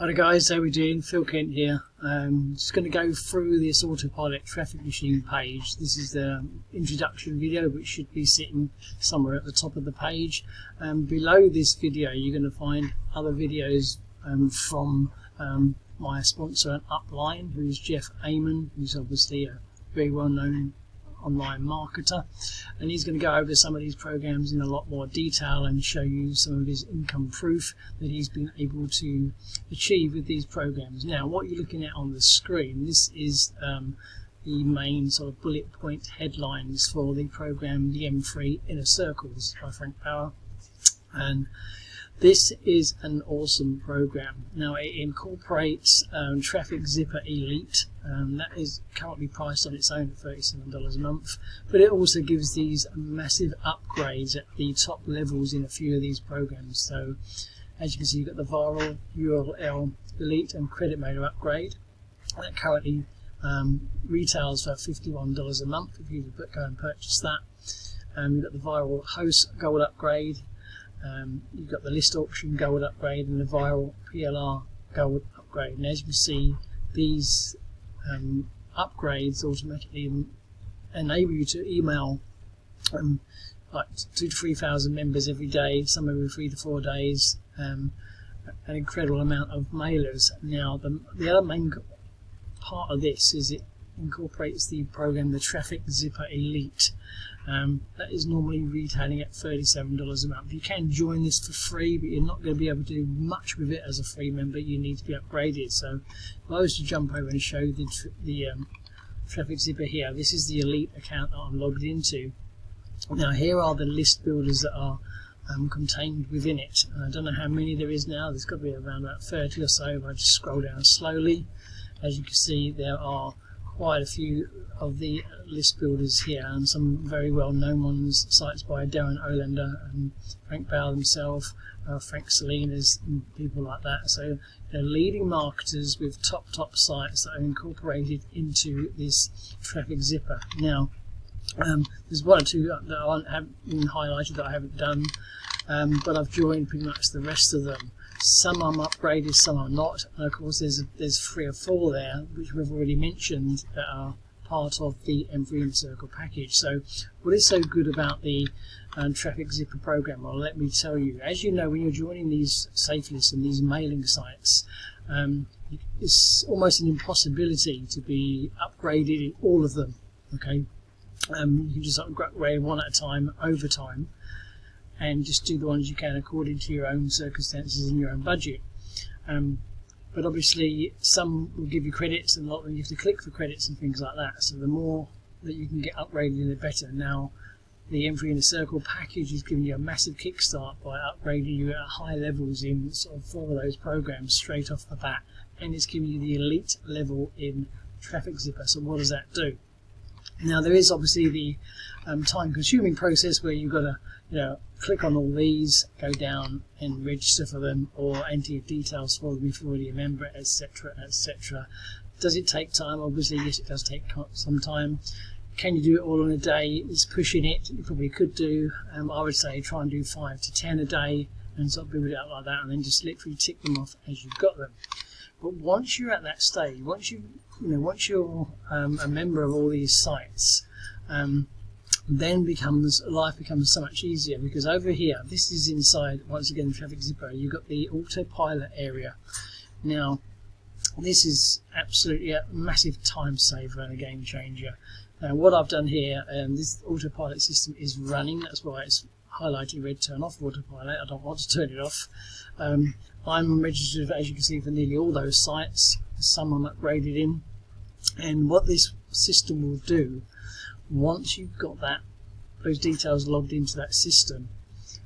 Hi guys, how we doing? Phil Kent here. Just going to go through this Autopilot traffic machine page. This is the introduction video, which should be sitting somewhere at the top of the page. Below this video you're going to find other videos from my sponsor at Upline, who is Jeff Amon, who's obviously a very well known online marketer, and he's going to go over some of these programs in a lot more detail and show you some of his income proof that he's been able to achieve with these programs. Now, what you're looking at on the screen, this is the main sort of bullet point headlines for the program The M3 Inner Circles by Frank Power, and this is an awesome program. Now, it incorporates Traffic Zipper Elite. That is currently priced on its own at $37 a month, but it also gives these massive upgrades at the top levels in a few of these programs. So, as you can see, you've got the Viral, URL, Elite and Credit Mailer upgrade. That currently retails for $51 a month if you go and purchase that. You've got the Viral Host Gold upgrade. You've got the List Auction Gold upgrade and the Viral PLR Gold upgrade. And as you can see, these upgrades automatically enable you to email like 2,000 to 3,000 members every day, some every 3 to 4 days, an incredible amount of mailers. Now, the other main part of this is it incorporates the program, the Traffic Zipper Elite. That is normally retailing at $37 a month. You can join this for free, but you're not going to be able to do much with it as a free member. You need to be upgraded. So if I was to jump over and show the Traffic Zipper here, this is the Elite account that I'm logged into. Now, here are the list builders that are contained within it. I don't know how many there is now. There's got to be around about 30 or so. If I just scroll down slowly, as you can see, there are quite a few of the list builders here, and some very well known ones, sites by Darren Olander and Frank Bauer himself, Frank Salinas and people like that. So they're leading marketers with top sites that are incorporated into this Traffic Zipper. Now, there's one or two that I haven't been highlighted that I haven't done, but I've joined pretty much the rest of them. Some I'm upgraded, some are not, and of course there's 3 or 4 there which we've already mentioned that are part of the M3 Inner Circle package. So what is so good about the Traffic Zipper program? Well, let me tell you. As you know, when you're joining these safe lists and these mailing sites, it's almost an impossibility to be upgraded in all of them. Okay, you can just upgrade one at a time over time, and just do the ones you can according to your own circumstances and your own budget. But obviously some will give you credits, and a lot of them you have to click for credits and things like that. So the more that you can get upgraded, the better. Now, the M3 Inner Circle package is giving you a massive kickstart by upgrading you at high levels in sort of 4 of those programs straight off the bat, and it's giving you the elite level in Traffic Zipper. So what does that do? Now, there is obviously the time-consuming process where you've got to click on all these, go down and register for them, or enter your details for them if you're already a member, etc., etc. Does it take time? Obviously, yes, it does take some time. Can you do it all in a day? It's pushing it. You probably could do. I would say try and do 5 to 10 a day, and sort of build it up like that, and then just literally tick them off as you've got them. But once you're at that stage, once you're a member of all these sites, then life becomes so much easier, because over here, this is inside, once again, Traffic Zipper, you've got the Autopilot area. Now, this is absolutely a massive time saver and a game changer. Now, what I've done here, this Autopilot system is running, that's why it's highlighting red, turn off Autopilot. I don't want to turn it off. I'm registered, as you can see, for nearly all those sites. Some I'm upgraded in. And what this system will do, once you've got those details logged into that system,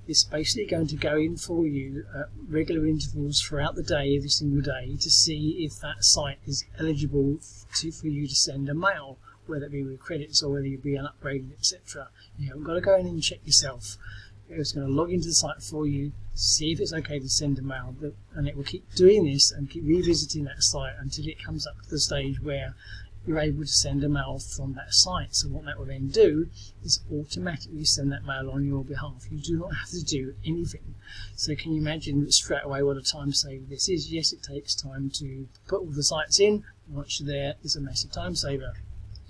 it's basically going to go in for you at regular intervals throughout the day, every single day, to see if that site is eligible for you to send a mail, whether it be with credits or whether you be upgraded, etc. You haven't got to go in and check yourself. It's going to log into the site for you, see if it's okay to send a mail, and it will keep doing this and keep revisiting that site until it comes up to the stage where you're able to send a mail from that site. So what that will then do is automatically send that mail on your behalf. You do not have to do anything. So can you imagine straight away what a time saver this is? Yes, it takes time to put all the sites in. Once you're there, it's a massive time saver.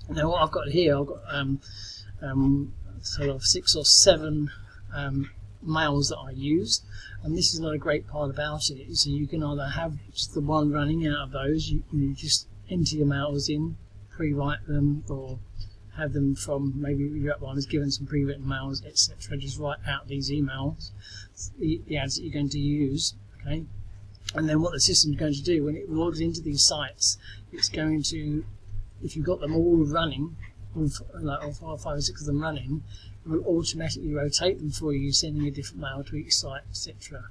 Now what I've got here, I've got sort of 6 or 7 mails that I use, and this is not a great part about it. So you can either have just the one running out of those, you just enter your mails in, pre-write them, or have them from maybe your one has given some pre-written mails, etc. Just write out these emails, the ads that you're going to use, okay? And then what the system's going to do when it logs into these sites, it's going to, if you've got them all running, all 5 or 6 of them running, it will automatically rotate them for you, sending a different mail to each site, etc.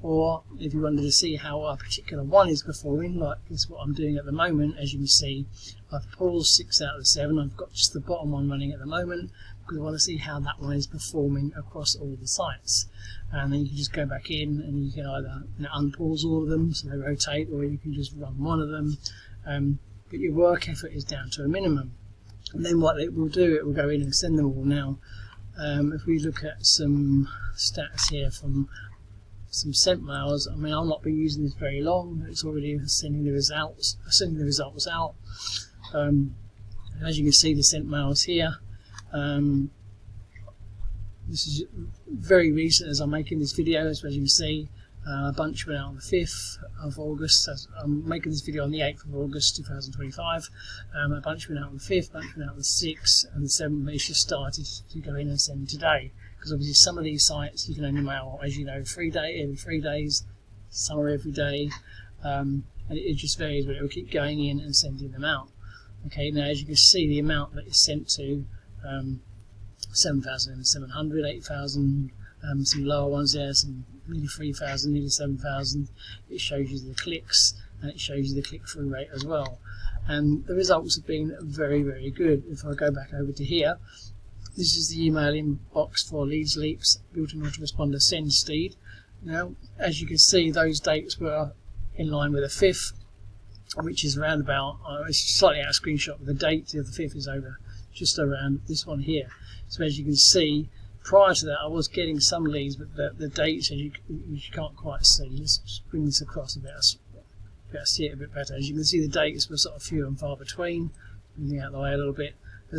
Or if you wanted to see how a particular one is performing, like this is what I'm doing at the moment, as you can see, I've paused 6 out of the 7. I've got just the bottom one running at the moment because I want to see how that one is performing across all the sites. And then you can just go back in and you can either unpause all of them so they rotate, or you can just run one of them. But your work effort is down to a minimum. And then what it will do, it will go in and send them all now. If we look at some stats here from some sent mails, I mean, I've not been using this very long. It's already sending the results out. As you can see, the sent mails here. This is very recent as I'm making this video, as you can see. A bunch went out on the 5th of August. I'm making this video on the 8th of August 2025. A bunch went out on the 5th, a bunch went out on the 6th, and the 7th is just started to go in and send today. Because obviously some of these sites you can only mail, as you know, every 3 days, some are every day, and it just varies, but it will keep going in and sending them out. Okay, now as you can see, the amount that is sent to 7,700, 8,000, some lower ones there, some nearly 3,000, nearly 7,000. It shows you the clicks, and it shows you the click-through rate as well. And the results have been very, very good. If I go back over to here, this is the email inbox for Leads Leaps built-in autoresponder send speed. Now, as you can see, those dates were in line with the 5th, which is around about, it's slightly out of screenshot, but the date of the 5th is over, just around this one here. So as you can see, prior to that I was getting some leads, but the dates, as you can't quite see. Let's just bring this across a bit, better see it a bit better. As you can see, the dates were sort of few and far between. Bring it out of the way a little bit. There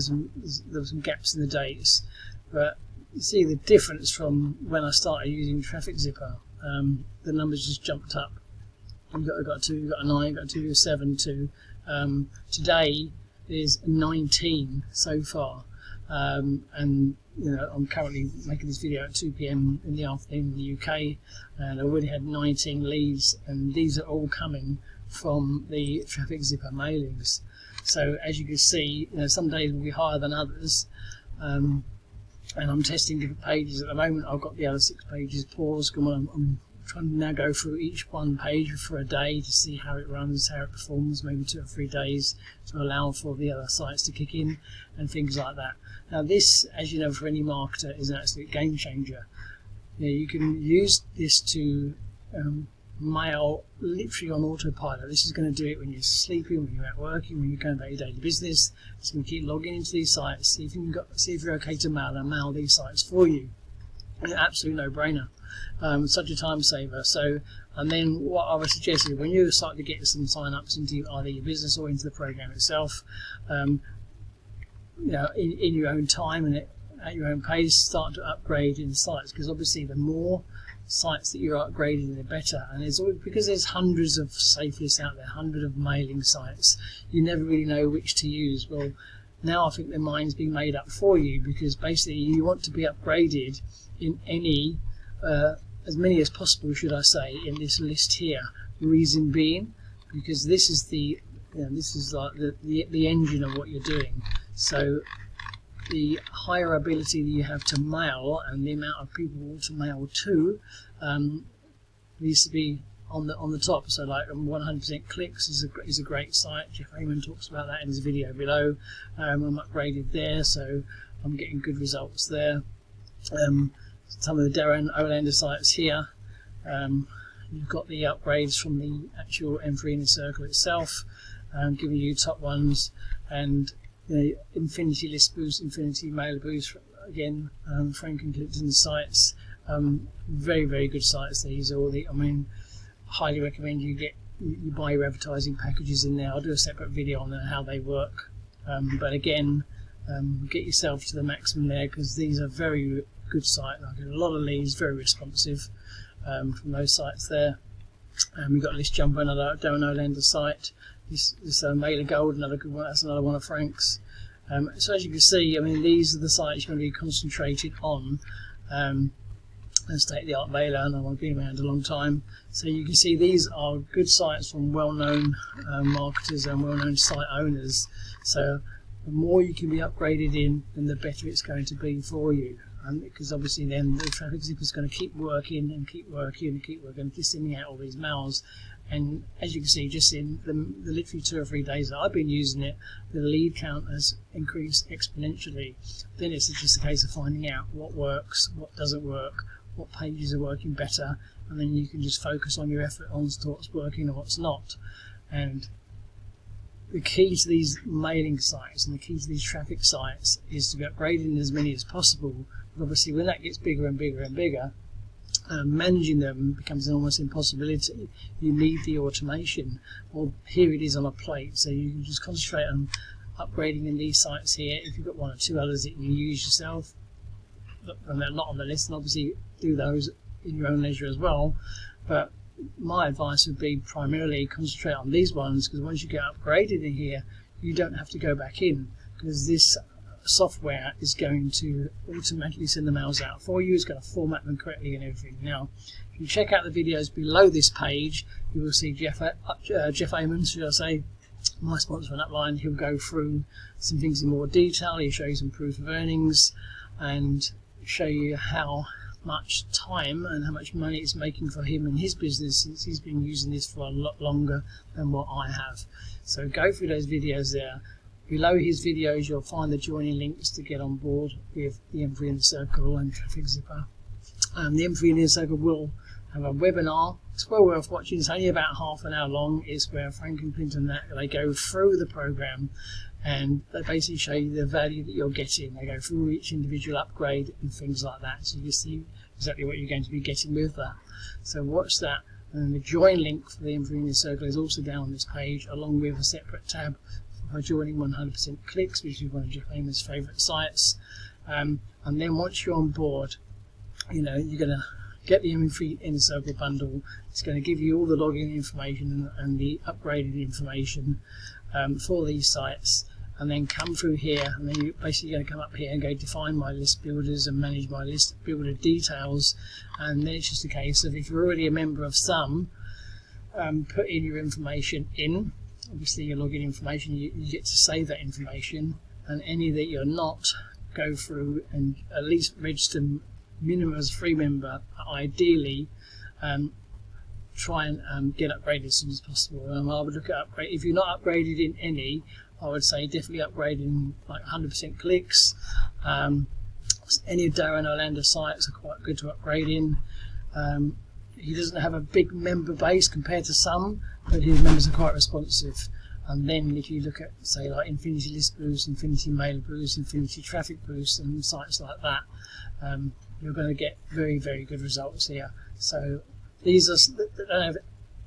were some gaps in the dates, but you see the difference from when I started using Traffic Zipper. The numbers just jumped up. You've got 2, you've got a 9, you've got 2, a 7, 2. Today is 19 so far, and I'm currently making this video at 2 PM in the afternoon in the UK, and I already had 19 leads, and these are all coming from the Traffic Zipper mailings. So as you can see, some days will be higher than others, and I'm testing different pages at the moment. I've got the other 6 pages paused. I'm trying to now go through each one page for a day to see how it runs, how it performs, maybe 2 or 3 days to allow for the other sites to kick in and things like that. Now this, as you know, for any marketer is an absolute game changer. You can use this to mail literally on autopilot. This is going to do it when you're sleeping, when you're out working, when you're going about your daily business. It's going to keep logging into these sites, see if you're okay to mail, and mail these sites for you. An absolute no-brainer. Such a time saver. So, and then what I would suggest is when you start to get some sign-ups into either your business or into the program itself, in your own time and at your own pace, start to upgrade in sites, because obviously the more sites that you're upgrading, the better. And because there's hundreds of safe lists out there, hundreds of mailing sites, you never really know which to use. Well, now I think their mind's being made up for you, because basically you want to be upgraded in any as many as possible, should I say, in this list here. Reason being, because this is this is like the engine of what you're doing. So the higher ability that you have to mail and the amount of people to mail to needs to be on the top. So like 100% clicks is a great site. Jeff Raymond talks about that in his video below. I'm upgraded there, so I'm getting good results there. Some of the Darren Olander sites here, you've got the upgrades from the actual M3 Inner Circle itself. giving you top ones, and Infinity List Boost, Infinity Mailer Boost, again, Frank and Clinton's sites. Very, very good sites. These are all I mean, highly recommend you buy your advertising packages in there. I'll do a separate video on how they work. But again, get yourself to the maximum there, because these are very good sites. I get a lot of leads, very responsive from those sites there. We've got List Jumper, another Dono Lender site. This Mailer Gold, another good one. That's another one of Frank's. So as you can see, I mean, these are the sites you're going to be concentrated on. State-of-the-art mailer, and I've been around a long time. So you can see these are good sites from well-known marketers and well-known site owners. So the more you can be upgraded in, then the better it's going to be for you. Because obviously then the traffic zipper is going to keep working and keep working and keep working, just sending out all these mails. And as you can see, just in the literally 2 or 3 days that I've been using it, the lead count has increased exponentially. Then it's just a case of finding out what works, what doesn't work, what pages are working better, and then you can just focus on your effort on what's working and what's not. And the key to these mailing sites and the key to these traffic sites is to be upgrading as many as possible. But obviously when that gets bigger and bigger and bigger, managing them becomes an almost impossibility. You need the automation. Well, here it is on a plate, so you can just concentrate on upgrading in these sites here. If you've got 1 or 2 others that you use yourself and they're not on the list, and obviously do those in your own leisure as well, but my advice would be primarily concentrate on these ones, because once you get upgraded in here, you don't have to go back in, because this software is going to automatically send the mails out for you. It's going to format them correctly and everything. Now, if you check out the videos below this page, you will see Jeff Amon, should I say, my sponsor on Upline. He'll go through some things in more detail. He'll show you some proof of earnings and show you how much time and how much money it's making for him and his business, since he's been using this for a lot longer than what I have. So go through those videos there. Below his videos you'll find the joining links to get on board with the M3 Inner Circle and Traffic Zipper. The M3 Inner Circle will have a webinar. It's well worth watching. It's only about half an hour long. It's where Frank and Clinton, they go through the program and they basically show you the value that you're getting. They go through each individual upgrade and things like that, so you see exactly what you're going to be getting with that. So watch that. And the join link for the M3 Inner Circle is also down on this page, along with a separate tab for joining 100% Clicks, which is one of your famous favourite sites. And then once you're on board, you're going to get the M3 Inner Circle bundle. It's going to give you all the login information and the upgraded information for these sites, and then come through here, and then you're basically going to come up here and go define my list builders and manage my list builder details. And then it's just a case of, if you're already a member of some, put in your information in. Obviously your login information, you get to save that information, and any that you're not, go through and at least register minimum as a free member. Ideally try and get upgraded as soon as possible. I would look at upgrade. If you're not upgraded in any, I would say definitely upgrade in like 100% Clicks. Any of Darren Orlando sites are quite good to upgrade in. He doesn't have a big member base compared to some, but his members are quite responsive. And then if you look at, say, like Infinity List Boost, Infinity Mailer Boost, Infinity Traffic Boost and sites like that, you're going to get very, very good results here. So these they don't have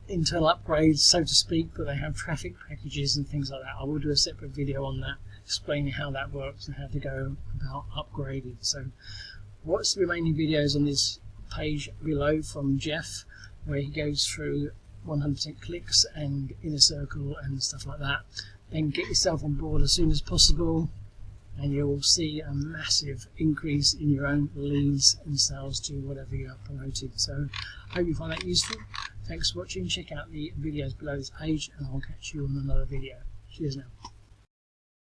internal upgrades, so to speak, but they have traffic packages and things like that. I will do a separate video on that, explaining how that works and how to go about upgrading. So watch the remaining videos on this page below from Jeff, where he goes through 100% Clicks and Inner Circle and stuff like that. Then get yourself on board as soon as possible, and you'll see a massive increase in your own leads and sales to whatever you're promoting. So I hope you find that useful. Thanks for watching. Check out the videos below this page, and I'll catch you on another video. Cheers now.